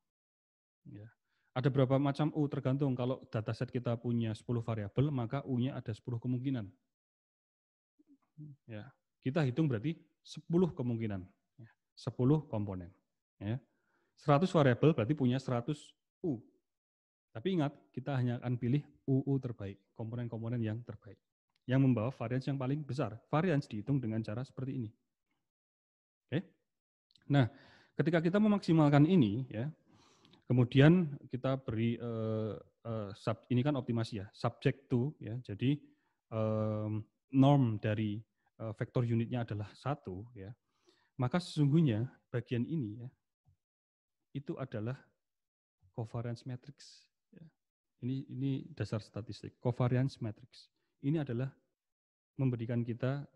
Ya. Ada berapa macam U tergantung. Kalau dataset kita punya 10 variabel, maka U-nya ada 10 kemungkinan. Ya. Kita hitung berarti 10 kemungkinan. 10 komponen. Ya. 100 variabel berarti punya 100 U. Tapi ingat, kita hanya akan pilih UU terbaik, komponen-komponen yang terbaik. Yang membawa varians yang paling besar. Varians dihitung dengan cara seperti ini. Oke. Nah, ketika kita memaksimalkan ini, ya, kemudian kita beri ini kan optimasi ya, subject to, ya. Jadi norm dari vektor unitnya adalah 1, ya. Maka sesungguhnya bagian ini ya, itu adalah covariance matrix. Ya. Ini dasar statistik, covariance matrix. Ini adalah memberikan kita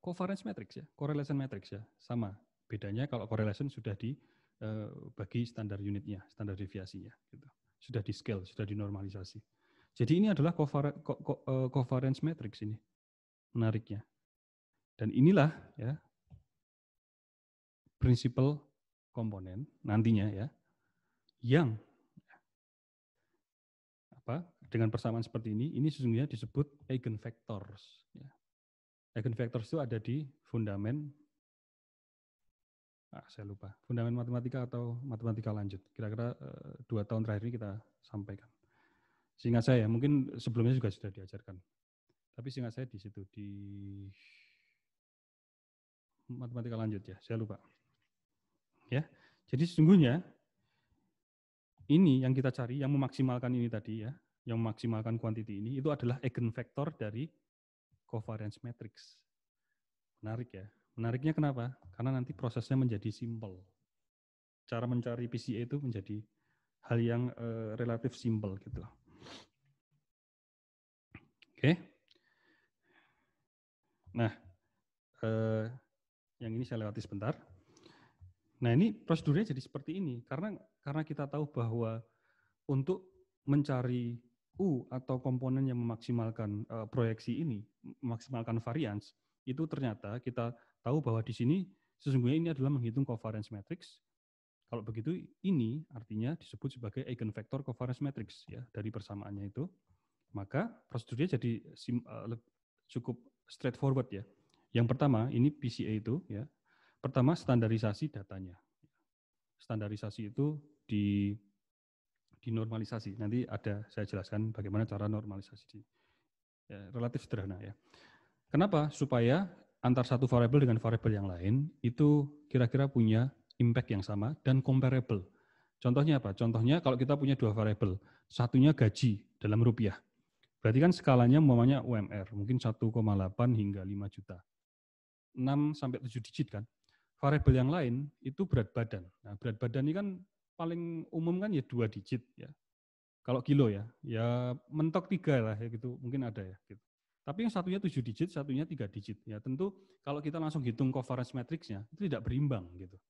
covariance matrix ya, correlation matrix ya, sama. Bedanya kalau correlation sudah dibagi standar unitnya, standar deviasinya, gitu. Sudah di scale, sudah dinormalisasi. Jadi ini adalah covariance matrix ini, menariknya. Dan inilah ya prinsipal komponen nantinya ya, yang dengan persamaan seperti ini sesungguhnya disebut eigenvectors. Ya. Eigenvectors itu ada di fundamen, saya lupa, fundamen matematika atau matematika lanjut. Kira-kira 2 tahun terakhir ini kita sampaikan. Seingat saya, mungkin sebelumnya juga sudah diajarkan. Tapi seingat saya di situ, di matematika lanjut ya, saya lupa. Ya, jadi sesungguhnya ini yang kita cari, yang memaksimalkan ini tadi ya, yang memaksimalkan quantity ini, itu adalah eigenvector dari covariance matrix. Menarik ya. Menariknya kenapa? Karena nanti prosesnya menjadi simple. Cara mencari PCA itu menjadi hal yang relatif simple gitu. Oke. Nah, yang ini saya lewati sebentar. Nah, ini prosedurnya jadi seperti ini karena kita tahu bahwa untuk mencari U atau komponen yang memaksimalkan proyeksi ini, memaksimalkan varians, itu ternyata kita tahu bahwa di sini sesungguhnya ini adalah menghitung covariance matrix. Kalau begitu ini artinya disebut sebagai eigenvector covariance matrix ya dari persamaannya itu. Maka prosedurnya jadi cukup straightforward ya. Yang pertama ini PCA itu ya. Pertama standarisasi datanya. Standarisasi itu dinormalisasi. Nanti saya jelaskan bagaimana cara normalisasi. Ya, relatif sederhana ya. Kenapa? Supaya antar satu variabel dengan variabel yang lain itu kira-kira punya impact yang sama dan comparable. Contohnya apa? Contohnya kalau kita punya 2 variabel, satunya gaji dalam rupiah. Berarti kan skalanya umpamanya UMR, mungkin 1,8 hingga 5 juta. 6 sampai 7 digit kan. Variabel yang lain itu berat badan. Nah, berat badan ini kan paling umum kan ya 2 digit ya. Kalau kilo ya mentok 3 lah ya gitu, mungkin ada ya gitu. Tapi yang satunya 7 digit, satunya 3 digit. Ya tentu kalau kita langsung hitung covariance matrixnya itu tidak berimbang gitu.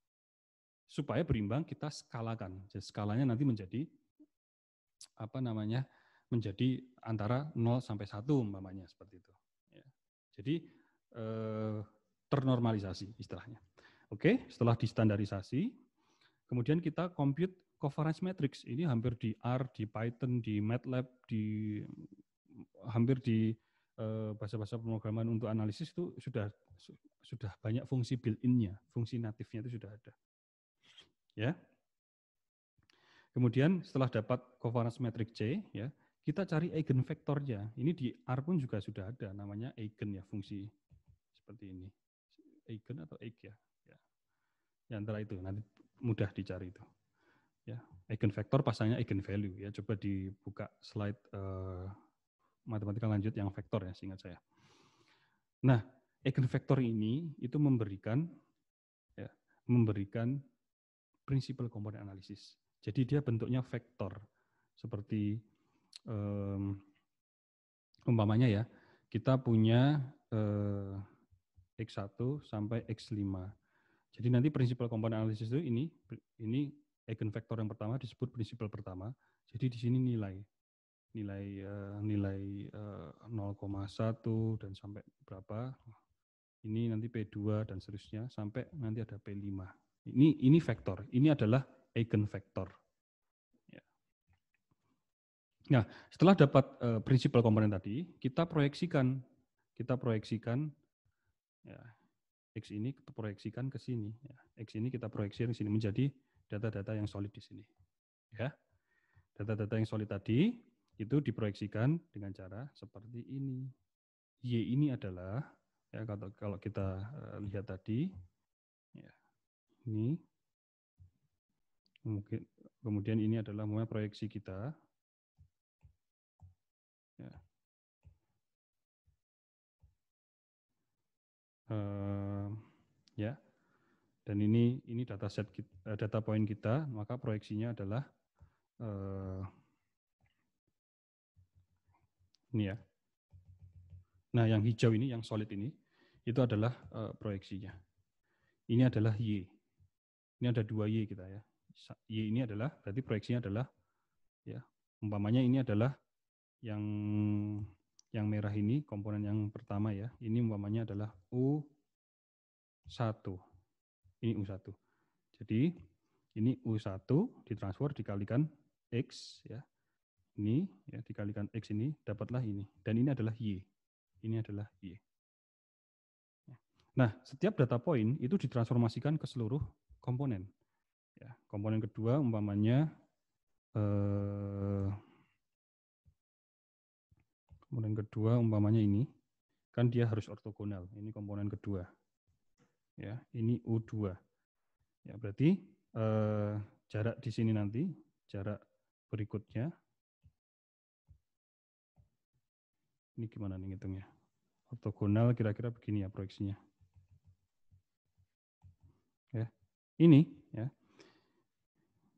Supaya berimbang kita skalakan. Jadi skalanya nanti menjadi menjadi antara 0 sampai 1 umpamanya seperti itu. Ya. Jadi ternormalisasi istilahnya. Oke, setelah distandarisasi, kemudian kita compute covariance matrix. Ini hampir di R, di Python, di MATLAB, hampir di bahasa-bahasa pemrograman untuk analisis itu sudah banyak fungsi built-in-nya, fungsi natifnya itu sudah ada. Ya. Kemudian setelah dapat covariance matrix C, ya, kita cari eigenvektornya. Ini di R pun juga sudah ada, namanya eigen ya, fungsi seperti ini. Eigen atau eig ya. Ya antara itu, nanti mudah dicari itu. Ya, eigenvektor pasangnya eigenvalue ya. Coba dibuka slide matematika lanjut yang vektor ya, seingat saya. Nah, eigenvektor ini itu memberikan prinsipal komponen analisis. Jadi dia bentuknya vektor. Seperti umpamanya ya, kita punya X1 sampai X5. Jadi nanti prinsipal komponen analisis itu ini eigenvektor yang pertama disebut prinsipal pertama. Jadi di sini nilai 0,1 dan sampai berapa. Ini nanti P2 dan seterusnya sampai nanti ada P5. Ini vektor. Ini adalah eigenvektor. Ya. Nah, setelah dapat prinsipal komponen tadi, kita proyeksikan ya, X ini kita proyeksikan ke sini. Ya. X ini kita proyeksikan ke sini menjadi data-data yang solid di sini. Ya, data-data yang solid tadi itu diproyeksikan dengan cara seperti ini. Y ini adalah ya, kalau kita lihat tadi, ya, ini kemudian ini adalah mulai proyeksi kita. Ya. Ya, dan ini dataset data point kita, maka proyeksinya adalah ini ya. Nah, yang hijau ini, yang solid ini, itu adalah proyeksinya. Ini adalah Y. Ini ada 2 Y kita ya. Y ini adalah, berarti proyeksinya adalah, ya, umpamanya ini adalah yang merah ini, komponen yang pertama ya. Ini umpamanya adalah U1. Ini U1. Jadi, ini U1 ditransfer dikalikan X ya. Ini ya dikalikan X ini dapatlah ini, dan ini adalah Y. Ini adalah Y. Nah, setiap data point itu ditransformasikan ke seluruh komponen. Ya, komponen kedua umpamanya ini, kan dia harus ortogonal. Ini komponen kedua. Ya, ini U2. Ya, berarti jarak di sini nanti, jarak berikutnya, ini gimana nih ngitungnya? Ortogonal kira-kira begini ya proyeksinya. Ya, ini ya.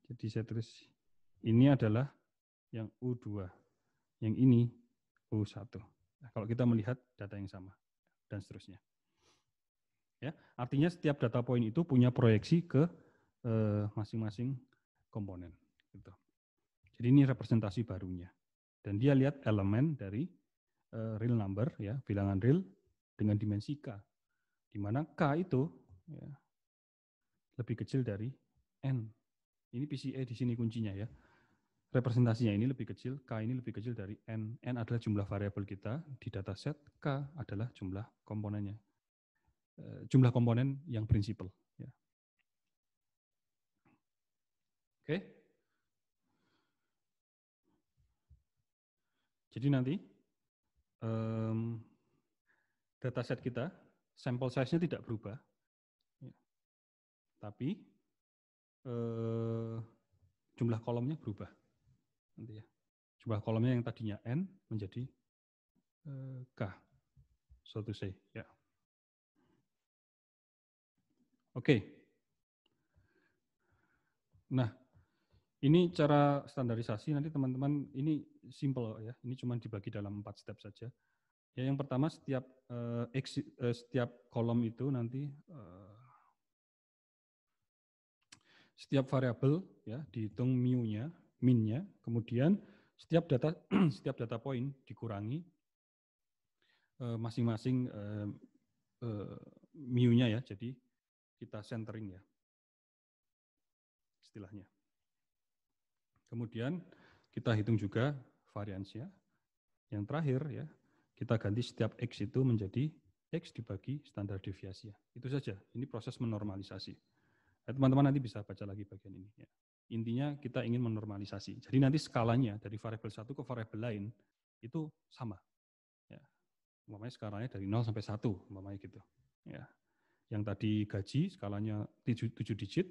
Jadi saya tulis ini adalah yang U2, yang ini U1. Nah, kalau kita melihat data yang sama dan seterusnya. Ya, artinya setiap data point itu punya proyeksi ke masing-masing komponen. Gitu. Jadi ini representasi barunya. Dan dia lihat elemen dari real number, ya, bilangan real dengan dimensi K. Di mana K itu ya, lebih kecil dari N. Ini PCA di sini kuncinya ya. Representasinya ini lebih kecil, K ini lebih kecil dari N. N adalah jumlah variabel kita di dataset, K adalah jumlah komponennya. Jumlah komponen yang prinsipal. Ya. Oke. Jadi nanti dataset kita, sampel size-nya tidak berubah, ya. Tapi jumlah kolomnya berubah. Nanti ya. Jumlah kolomnya yang tadinya N menjadi K, so to say. Ya. Oke. Nah, ini cara standarisasi, nanti teman-teman, ini simple ya, ini cuma dibagi dalam 4 step saja. Ya, yang pertama setiap kolom itu nanti setiap variabel ya dihitung mu-nya, min-nya, kemudian setiap data point dikurangi masing-masing mu-nya ya, jadi kita centering ya istilahnya. Kemudian kita hitung juga variansnya. Yang terakhir ya, kita ganti setiap X itu menjadi X dibagi standar deviasi. Itu saja, ini proses menormalisasi. Teman-teman nanti bisa baca lagi bagian ini. Ya. Intinya kita ingin menormalisasi. Jadi nanti skalanya dari variabel satu ke variabel lain itu sama. Ya. Umpamanya skalanya dari 0 sampai 1, umpamanya gitu. Ya. Yang tadi gaji skalanya 7 digit,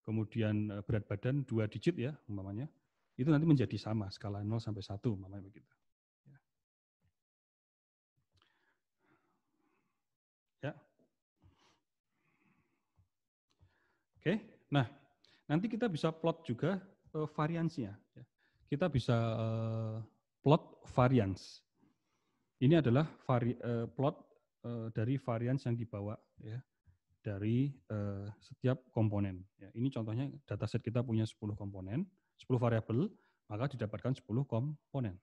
kemudian berat badan 2 digit ya umpamanya, itu nanti menjadi sama skala 0 sampai 1 umpamanya begitu. Ya. Oke, nah nanti kita bisa plot juga variansinya. Ya. Kita bisa plot varians. Ini adalah plot dari varians yang dibawa ya, dari setiap komponen. Ya, ini contohnya dataset kita punya 10 komponen, 10 variabel, maka didapatkan 10 komponen.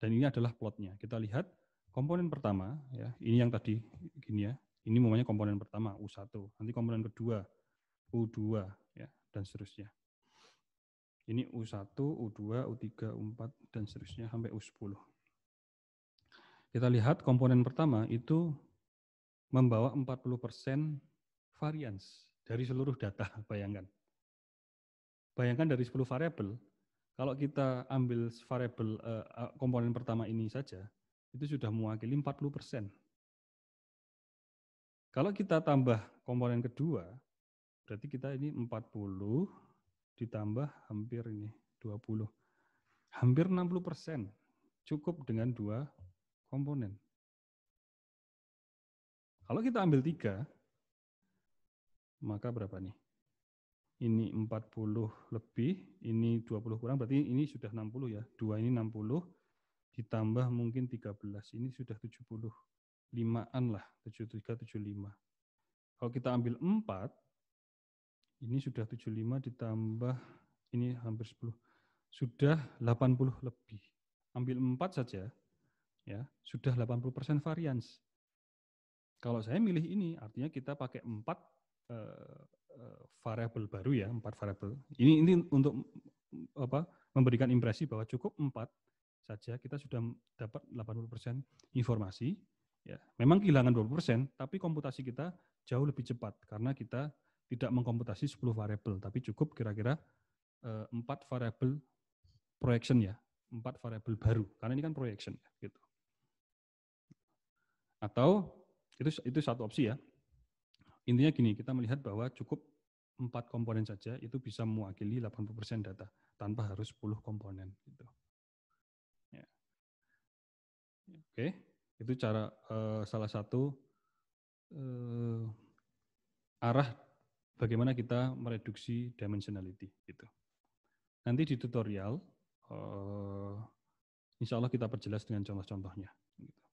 Dan ini adalah plotnya. Kita lihat komponen pertama, ya, ini yang tadi gini ya, ini namanya komponen pertama U1, nanti komponen kedua U2 ya, dan seterusnya. Ini U1, U2, U3, U4 dan seterusnya sampai U10. Kita lihat komponen pertama itu membawa 40% varians dari seluruh data, bayangkan. Bayangkan dari 10 variabel, kalau kita ambil variabel komponen pertama ini saja, itu sudah mewakili 40%. Kalau kita tambah komponen kedua, berarti kita ini 40 ditambah hampir ini 20. Hampir 60%. Cukup dengan 2 komponen. Kalau kita ambil 3, maka berapa nih? Ini 40 lebih, ini 20 kurang, berarti ini sudah 60 ya. 2 ini 60, ditambah mungkin 13, ini sudah 75-an lah, 73, 75. Kalau kita ambil 4, ini sudah 75 ditambah, ini hampir 10, sudah 80 lebih. Ambil 4 saja, ya sudah 80% varians. Kalau saya milih ini, artinya kita pakai 4 variabel baru ya, 4 variabel. Ini untuk memberikan impresi bahwa cukup 4 saja kita sudah dapat 80% informasi. Ya, memang kehilangan 20%, tapi komputasi kita jauh lebih cepat karena kita tidak mengkomputasi 10 variabel, tapi cukup kira-kira 4 variabel projection ya, 4 variabel baru, karena ini kan projection ya, gitu. Atau itu satu opsi ya. Intinya gini, kita melihat bahwa cukup 4 komponen saja itu bisa mewakili 80% data tanpa harus 10 komponen. Gitu. Ya. Oke, itu cara salah satu arah bagaimana kita mereduksi dimensionality. Gitu. Nanti di tutorial, insya Allah kita perjelas dengan contoh-contohnya. Gitu.